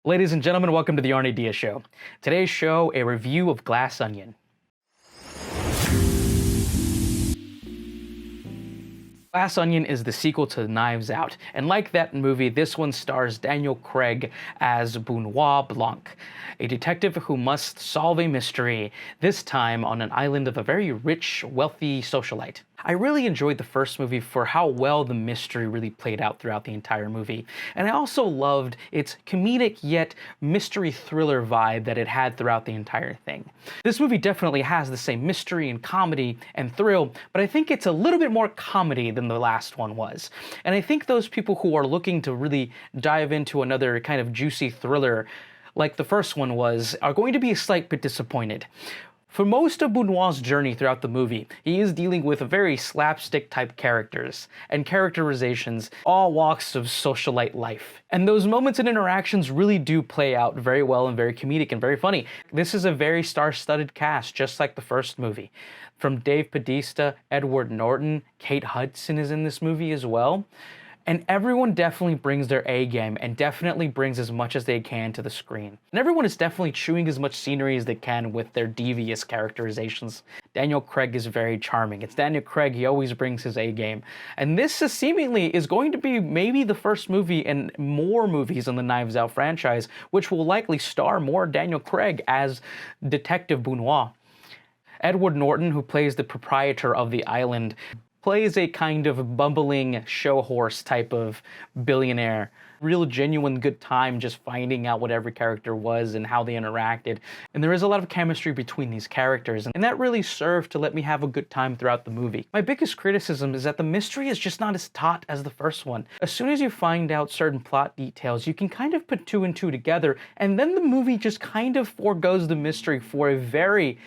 Ladies and gentlemen, welcome to the Arnie Diaz Show. Today's show, a review of Glassonion. Glassonion is the sequel to Knives Out, and like that movie, this one stars Daniel Craig as Benoit Blanc, a detective who must solve a mystery, this time on an island of a very rich, wealthy socialite. I really enjoyed the first movie for how well the mystery really played out throughout the entire movie, and I also loved its comedic yet mystery thriller vibe that it had throughout the entire thing. This movie definitely has the same mystery and comedy and thrill, but I think it's a little bit more comedy than the last one was. And I think those people who are looking to really dive into another kind of juicy thriller like the first one was are going to be a slight bit disappointed. For most of Benoit's journey throughout the movie, he is dealing with very slapstick type characters and characterizations, all walks of socialite life. And those moments and interactions really do play out very well and very comedic and very funny. This is a very star-studded cast, just like the first movie. From Dave Bautista, Edward Norton, Kate Hudson is in this movie as well. And everyone definitely brings their A game and definitely brings as much as they can to the screen. And everyone is definitely chewing as much scenery as they can with their devious characterizations. Daniel Craig is very charming. It's Daniel Craig, he always brings his A game. And this seemingly is going to be maybe the first movie in more movies in the Knives Out franchise, which will likely star more Daniel Craig as Detective Benoit. Edward Norton, who plays the proprietor of the island, plays a kind of bumbling show horse type of billionaire. Real genuine good time just finding out what every character was and how they interacted. And there is a lot of chemistry between these characters, and that really served to let me have a good time throughout the movie. My biggest criticism is that the mystery is just not as taut as the first one. As soon as you find out certain plot details, you can kind of put two and two together, and then the movie just kind of forgoes the mystery for a very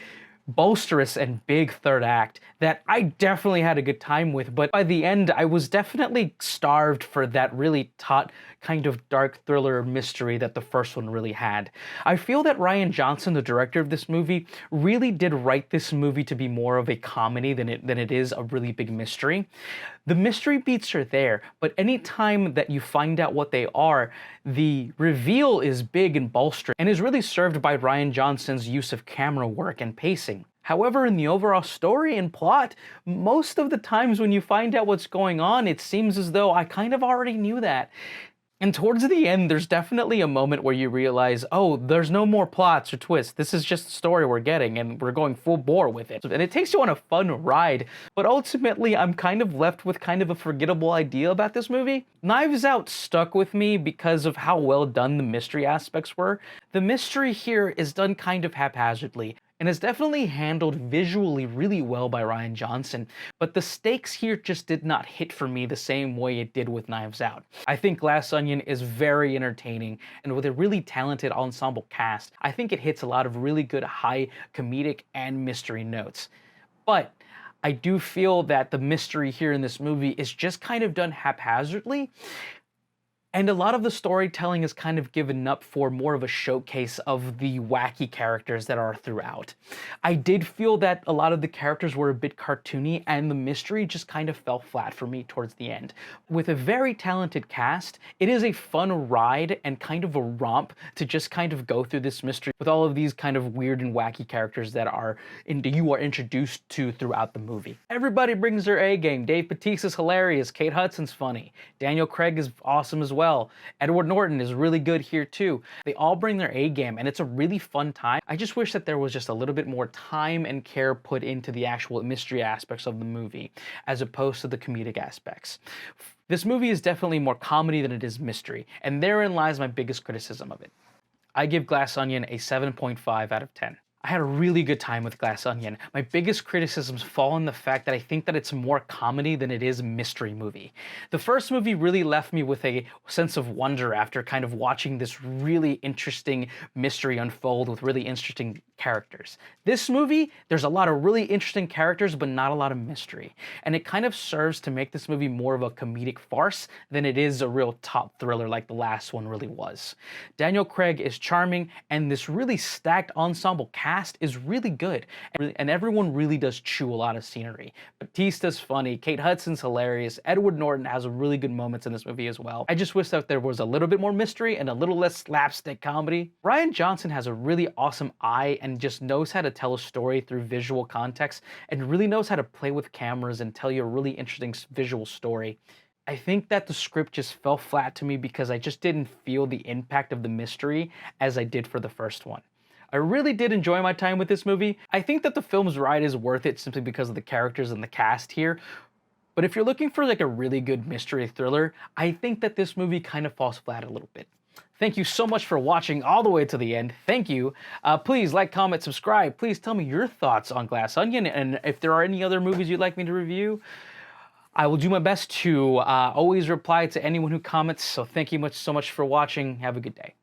bolsterous and big third act that I definitely had a good time with, but by the end I was definitely starved for that really taut kind of dark thriller mystery that the first one really had. I feel that Rian Johnson, the director of this movie, really did write this movie to be more of a comedy than it is a really big mystery. The mystery beats are there, but anytime that you find out what they are, the reveal is big and bolstered and is really served by Rian Johnson's use of camera work and pacing. However, in the overall story and plot, most of the times when you find out what's going on, it seems as though I kind of already knew that. And towards the end, there's definitely a moment where you realize, oh, there's no more plots or twists. This is just the story we're getting, and we're going full bore with it. And it takes you on a fun ride, but ultimately, I'm kind of left with kind of a forgettable idea about this movie. Knives Out stuck with me because of how well done the mystery aspects were. The mystery here is done kind of haphazardly, and is definitely handled visually really well by Rian Johnson, but the stakes here just did not hit for me the same way it did with Knives Out. I think Glassonion is very entertaining, and with a really talented ensemble cast, I think it hits a lot of really good high comedic and mystery notes. But I do feel that the mystery here in this movie is just kind of done haphazardly, and a lot of the storytelling is kind of given up for more of a showcase of the wacky characters that are throughout. I did feel that a lot of the characters were a bit cartoony, and the mystery just kind of fell flat for me towards the end. With a very talented cast, it is a fun ride and kind of a romp to just kind of go through this mystery with all of these kind of weird and wacky characters that you are introduced to throughout the movie. Everybody brings their A game. Dave Bautista's hilarious. Kate Hudson's funny. Daniel Craig is awesome as well. Edward Norton is really good here too. They all bring their A game, and it's a really fun time. I just wish that there was just a little bit more time and care put into the actual mystery aspects of the movie, as opposed to the comedic aspects. This movie is definitely more comedy than it is mystery, and therein lies my biggest criticism of it. I give Glassonion a 7.5 out of 10. I had a really good time with Glassonion. My biggest criticisms fall in the fact that I think that it's more comedy than it is mystery movie. The first movie really left me with a sense of wonder after kind of watching this really interesting mystery unfold with really interesting characters. This movie, there's a lot of really interesting characters, but not a lot of mystery. And it kind of serves to make this movie more of a comedic farce than it is a real top thriller like the last one really was. Daniel Craig is charming, and this really stacked ensemble cast cast is really good, and everyone really does chew a lot of scenery. Batista's funny, Kate Hudson's hilarious, Edward Norton has really good moments in this movie as well. I just wish that there was a little bit more mystery and a little less slapstick comedy. Rian Johnson has a really awesome eye and just knows how to tell a story through visual context, and really knows how to play with cameras and tell you a really interesting visual story. I think that the script just fell flat to me because I just didn't feel the impact of the mystery as I did for the first one. I really did enjoy my time with this movie. I think that the film's ride is worth it simply because of the characters and the cast here. But if you're looking for like a really good mystery thriller, I think that this movie kind of falls flat a little bit. Thank you so much for watching all the way to the end. Thank you. Please like, comment, subscribe. Please tell me your thoughts on Glassonion, and if there are any other movies you'd like me to review. I will do my best to always reply to anyone who comments, so thank you so much for watching. Have a good day.